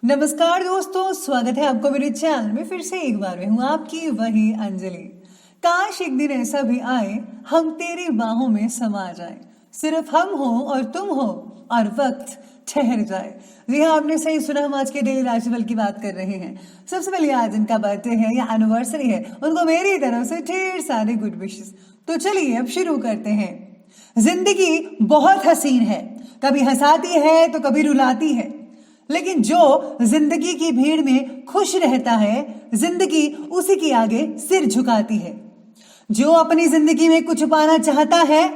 नमस्कार दोस्तों, स्वागत है आपको मेरे चैनल में। फिर से एक बार मैं हूँ आपकी वही अंजलि। काश एक दिन ऐसा भी आए हम तेरी बाहों में समा जाए, सिर्फ हम हो और तुम हो और वक्त ठहर जाए। जी हाँ, आपने सही सुना, हम आज के डेली राशिफल की बात कर रहे हैं। सबसे पहले आज इनका बर्थडे है या एनिवर्सरी है, उनको मेरी तरफ से ढेर सारे गुड विशेस। तो चलिए अब शुरू करते हैं। जिंदगी बहुत हसीन है, कभी हंसाती है तो कभी रुलाती है, लेकिन जो जिंदगी की भीड़ में खुश रहता है, जिंदगी उसी के आगे सिर झुकाती है। जो अपनी जिंदगी में कुछ पाना चाहता है,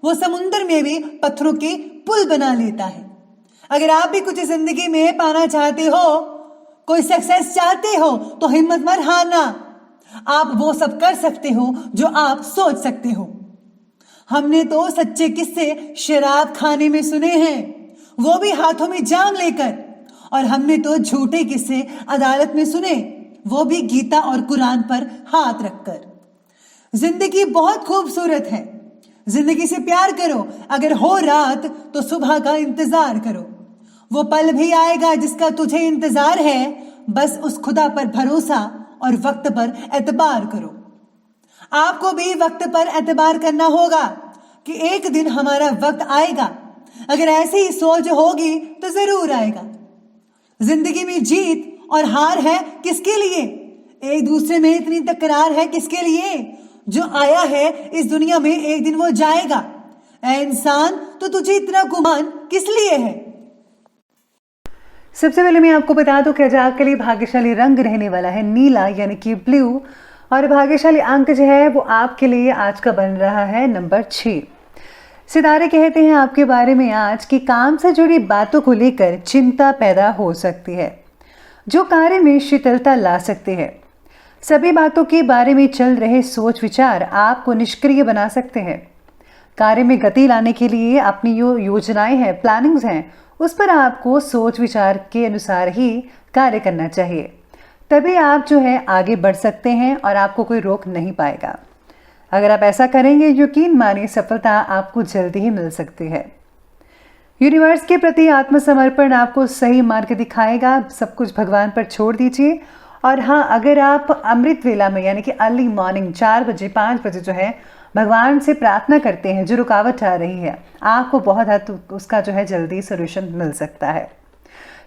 वो समुद्र में भी पत्थरों के पुल बना लेता है। अगर आप भी कुछ जिंदगी में पाना चाहते हो, कोई सक्सेस चाहते हो, तो हिम्मत मत हारना। आप वो सब कर सकते हो जो आप सोच सकते हो। हमने तो सच्चे किस्से शराब खाने में सुने हैं, वो भी हाथों में जाम लेकर। और हमने तो झूठे किस्से अदालत में सुने, वो भी गीता और कुरान पर हाथ रखकर। जिंदगी बहुत खूबसूरत है, जिंदगी से प्यार करो। अगर हो रात तो सुबह का इंतजार करो। वो पल भी आएगा जिसका तुझे इंतजार है, बस उस खुदा पर भरोसा और वक्त पर एतबार करो। आपको भी वक्त पर एतबार करना होगा कि एक दिन हमारा वक्त आएगा। अगर ऐसी ही सोच होगी तो जरूर आएगा। जिंदगी में जीत और हार है किसके लिए? एक दूसरे में इतनी तकरार है किसके लिए? जो आया है इस दुनिया में एक दिन वो जाएगा। ऐ इंसान, तो तुझे इतना गुमान किस लिए है? सबसे पहले मैं आपको बता दूं कि आज आपके लिए भाग्यशाली रंग रहने वाला है नीला, यानी कि ब्लू। और भाग्यशाली अंक जो है वो आपके लिए आज का बन रहा है नंबर 6। सितारे कहते हैं आपके बारे में आज कि काम से जुड़ी बातों को लेकर चिंता पैदा हो सकती है, जो कार्य में शीतलता ला सकते हैं। सभी बातों के बारे में चल रहे सोच विचार आपको निष्क्रिय बना सकते हैं। कार्य में गति लाने के लिए अपनी जो योजनाएं हैं, प्लानिंग्स हैं, उस पर आपको सोच विचार के अनुसार ही कार्य करना चाहिए। तभी आप जो है आगे बढ़ सकते हैं और आपको कोई रोक नहीं पाएगा। अगर आप ऐसा करेंगे, यकीन मानिए सफलता आपको जल्दी ही मिल सकती है। यूनिवर्स के प्रति आत्मसमर्पण आपको सही मार्ग दिखाएगा। सब कुछ भगवान पर छोड़ दीजिए। और हाँ, अगर आप अमृत वेला में यानी कि अर्ली मॉर्निंग 4 बजे 5 बजे जो है भगवान से प्रार्थना करते हैं, जो रुकावट आ रही है, आपको बहुत हद उसका जो है जल्दी सोल्यूशन मिल सकता है।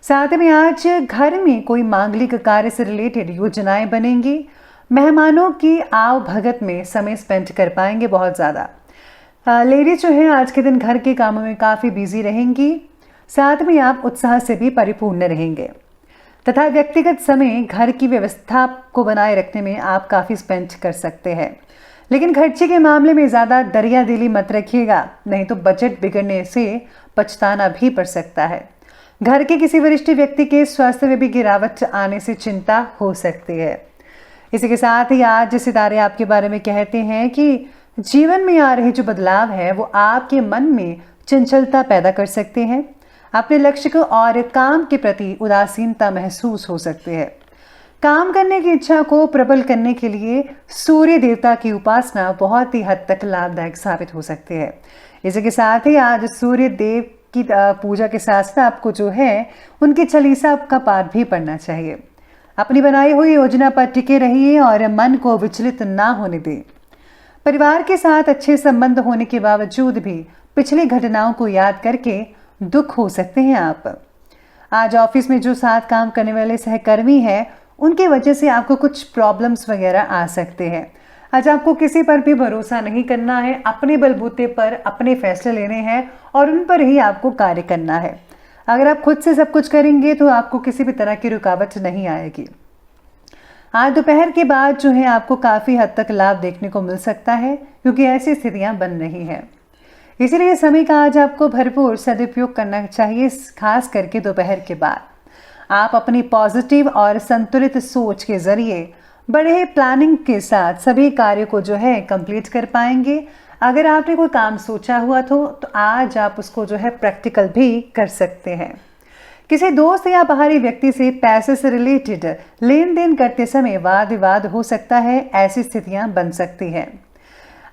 साथ में आज घर में कोई मांगलिक कार्य से रिलेटेड योजनाएं बनेंगी। मेहमानों की आव भगत में समय स्पेंड कर पाएंगे बहुत ज़्यादा। लेडीज जो है आज के दिन घर के कामों में काफ़ी बिजी रहेंगी। साथ में आप उत्साह से भी परिपूर्ण रहेंगे तथा व्यक्तिगत समय घर की व्यवस्था को बनाए रखने में आप काफ़ी स्पेंड कर सकते हैं। लेकिन खर्चे के मामले में ज़्यादा दरियादिली मत रखिएगा, नहीं तो बजट बिगड़ने से पछताना भी पड़ सकता है। घर के किसी वरिष्ठ व्यक्ति के स्वास्थ्य में भी गिरावट आने से चिंता हो सकती है। इसी के साथ ही आज सितारे आपके बारे में कहते हैं कि जीवन में आ रहे जो बदलाव है वो आपके मन में चंचलता पैदा कर सकते हैं। अपने लक्ष्य को और काम के प्रति उदासीनता महसूस हो सकती है। काम करने की इच्छा को प्रबल करने के लिए सूर्य देवता की उपासना बहुत ही हद तक लाभदायक साबित हो सकती है। इसी के साथ ही आज सूर्य देव की पूजा के साथ साथ आपको जो है उनकी चालीसा का पाठ भी पढ़ना चाहिए। अपनी बनाई हुई योजना पर टिके रहिए और मन को विचलित ना होने दें। परिवार के साथ अच्छे संबंध होने के बावजूद भी पिछली घटनाओं को याद करके दुख हो सकते हैं आप। आज ऑफिस में जो साथ काम करने वाले सहकर्मी हैं, उनके वजह से आपको कुछ प्रॉब्लम्स वगैरह आ सकते हैं। आज आपको किसी पर भी भरोसा नहीं करना है, अपने बलबूते पर अपने फैसले लेने हैं और उन पर ही आपको कार्य करना है। अगर आप खुद से सब कुछ करेंगे तो आपको किसी भी तरह की रुकावट नहीं आएगी। आज दोपहर के बाद जो है आपको काफ़ी हद तक लाभ देखने को मिल सकता है, क्योंकि ऐसी स्थितियां बन रही हैं। इसीलिए समय का आज आपको भरपूर सदुपयोग करना चाहिए, खास करके दोपहर के बाद। आप अपनी पॉजिटिव और संतुलित सोच के जरिए बड़े प्लानिंग के साथ सभी कार्य को जो है कंप्लीट कर पाएंगे। अगर आपने कोई काम सोचा हुआ तो आज आप उसको जो है प्रैक्टिकल भी कर सकते हैं। किसी दोस्त या बाहरी व्यक्ति से पैसे से रिलेटेड लेन देन करते समय वाद विवाद हो सकता है, ऐसी स्थितियां बन सकती हैं।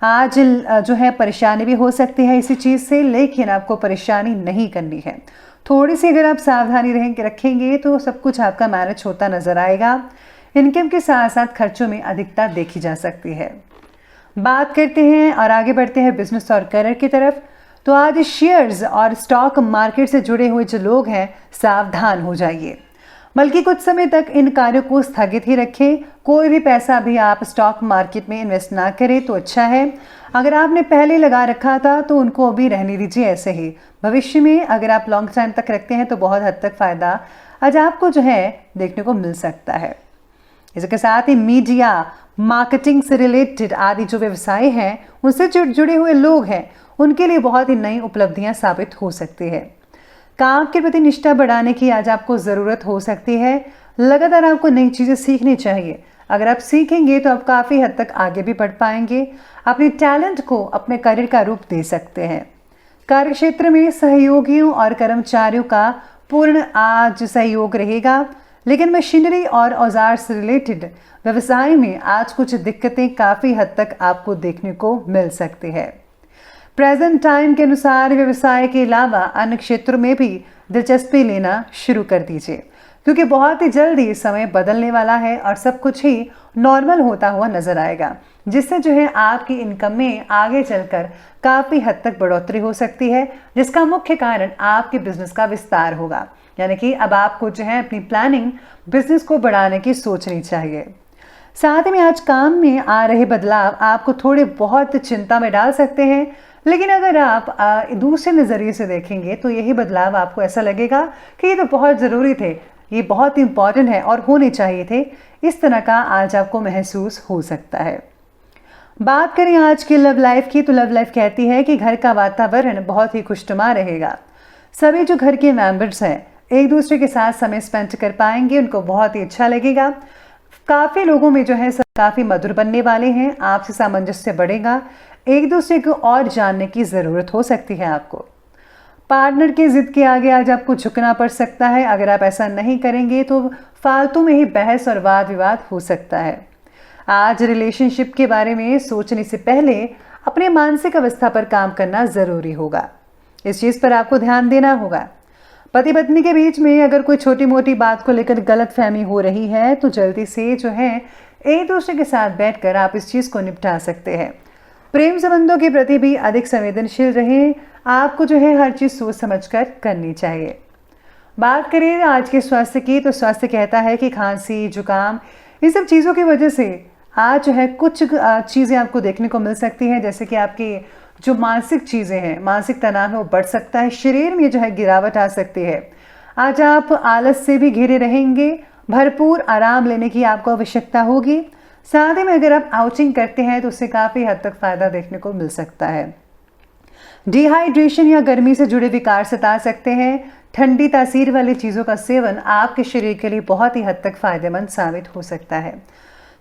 आज जो है परेशानी भी हो सकती है इसी चीज़ से, लेकिन आपको परेशानी नहीं करनी है। थोड़ी सी अगर आप सावधानी रखेंगे तो सब कुछ आपका मैनेज होता नजर आएगा। इनकम के साथ साथ खर्चों में अधिकता देखी जा सकती है। बात करते हैं और आगे बढ़ते हैं बिजनेस और करियर की तरफ। तो आज शेयर्स और स्टॉक मार्केट से जुड़े हुए जो लोग हैं सावधान हो जाइए, बल्कि कुछ समय तक इन कार्यों को स्थगित ही रखें। कोई भी पैसा अभी आप स्टॉक मार्केट में इन्वेस्ट ना करें तो अच्छा है। अगर आपने पहले लगा रखा था तो उनको अभी रहने दीजिए ऐसे ही। भविष्य में अगर आप लॉन्ग टाइम तक रखते हैं तो बहुत हद तक फायदा आज आपको जो है देखने को मिल सकता है। इसके साथ ही मीडिया, मार्केटिंग से रिलेटेड आदि जो व्यवसाय हैं उनसे जुड़े हुए लोग हैं उनके लिए बहुत ही नई उपलब्धियां साबित हो सकती है। काम के प्रति निष्ठा बढ़ाने की आज आपको ज़रूरत हो सकती है। लगातार आपको नई चीज़ें सीखनी चाहिए। अगर आप सीखेंगे तो आप काफ़ी हद तक आगे भी बढ़ पाएंगे। अपने टैलेंट को अपने करियर का रूप दे सकते हैं। कार्य क्षेत्र में सहयोगियों और कर्मचारियों का पूर्ण आज सहयोग रहेगा, लेकिन मशीनरी और औजार से रिलेटेड व्यवसाय में आज कुछ दिक्कतें काफ़ी हद तक आपको देखने को मिल सकती है। प्रेजेंट टाइम के अनुसार व्यवसाय के अलावा अन्य क्षेत्रों में भी दिलचस्पी लेना शुरू कर दीजिए, क्योंकि बहुत ही जल्दी समय बदलने वाला है और सब कुछ ही नॉर्मल होता हुआ नजर आएगा, जिससे जो है आपकी इनकम में आगे चलकर काफ़ी हद तक बढ़ोतरी हो सकती है, जिसका मुख्य कारण आपके बिजनेस का विस्तार होगा। यानी कि अब आपको जो है अपनी प्लानिंग बिजनेस को बढ़ाने की सोचनी चाहिए। साथ में आज काम में आ रहे बदलाव आपको थोड़े बहुत चिंता में डाल सकते हैं, लेकिन अगर आप दूसरे नज़रिए से देखेंगे तो यही बदलाव आपको ऐसा लगेगा कि ये तो बहुत ज़रूरी थे, ये बहुत इंपॉर्टेंट है और होने चाहिए थे। इस तरह का आज आपको महसूस हो सकता है। बात करें आज की लव लाइफ की, तो लव लाइफ कहती है कि घर का वातावरण बहुत ही खुशनुमा रहेगा। सभी जो घर के मेंबर्स हैं एक दूसरे के साथ समय स्पेंड कर पाएंगे, उनको बहुत ही अच्छा लगेगा। काफ़ी लोगों में जो है सब काफ़ी मधुर बनने वाले हैं, आपसे सामंजस्य बढ़ेगा, एक दूसरे को और जानने की ज़रूरत हो सकती है आपको। पार्टनर की जिद के आगे आज आपको झुकना पड़ सकता है। अगर आप ऐसा नहीं करेंगे तो फालतू में ही बहस और वाद विवाद हो सकता है। आज रिलेशनशिप के बारे में सोचने से पहले अपने मानसिक अवस्था पर काम करना ज़रूरी होगा। इस चीज़ पर आपको ध्यान देना होगा। पति पत्नी के बीच में अगर कोई छोटी मोटी बात को लेकर गलतफहमी हो रही है तो जल्दी से जो है एक दूसरे के साथ बैठकर आप इस चीज़ को निपटा सकते हैं। प्रेम संबंधों के प्रति भी अधिक संवेदनशील रहें। आपको जो है हर चीज़ सोच समझकर करनी चाहिए। बात करें आज के स्वास्थ्य की, तो स्वास्थ्य कहता है कि खांसी, जुकाम, इन सब चीज़ों की वजह से आज जो है कुछ चीज़ें आपको देखने को मिल सकती हैं, जैसे कि आपकी जो मानसिक चीज़ें हैं, मानसिक तनाव है वो बढ़ सकता है, शरीर में जो है गिरावट आ सकती है। आज आप आलस से भी घिरे रहेंगे, भरपूर आराम लेने की आपको आवश्यकता होगी। साथ ही में अगर आप आउटिंग करते हैं तो उससे काफ़ी हद तक फायदा देखने को मिल सकता है। डिहाइड्रेशन या गर्मी से जुड़े विकार सता सकते हैं। ठंडी तासीर वाली चीज़ों का सेवन आपके शरीर के लिए बहुत ही हद तक फायदेमंद साबित हो सकता है।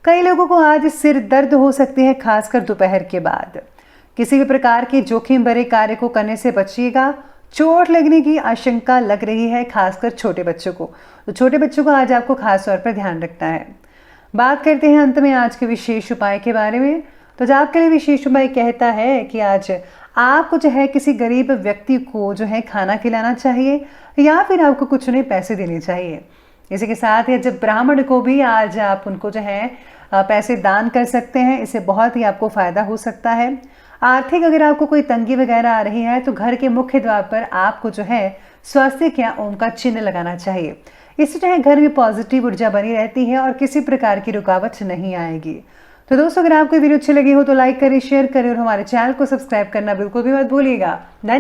कई लोगों को आज सिर दर्द हो सकती है, खासकर दोपहर के बाद। किसी भी प्रकार के जोखिम भरे कार्य को करने से बचिएगा। चोट लगने की आशंका लग रही है, खासकर छोटे बच्चों को, तो छोटे बच्चों को आज आपको खास तौर पर ध्यान रखना है। बात करते हैं अंत में आज के विशेष उपाय के बारे में। तो जो आपके लिए विशेष उपाय कहता है कि आज आपको जो है किसी गरीब व्यक्ति को जो है खाना खिलाना चाहिए या फिर आपको कुछ उन्हें पैसे देने चाहिए। इसी के साथ ही जब ब्राह्मण को भी आज आप उनको जो है पैसे दान कर सकते हैं, इससे बहुत ही आपको फ़ायदा हो सकता है। आर्थिक अगर आपको कोई तंगी वगैरह आ रही है तो घर के मुख्य द्वार पर आपको जो है स्वास्तिक या ओम का चिन्ह लगाना चाहिए। इससे जो है घर में पॉजिटिव ऊर्जा बनी रहती है और किसी प्रकार की रुकावट नहीं आएगी। तो दोस्तों, अगर आपको वीडियो अच्छी लगी हो तो लाइक करें, शेयर करें और हमारे चैनल को सब्सक्राइब करना बिल्कुल भी मत भूलिएगा।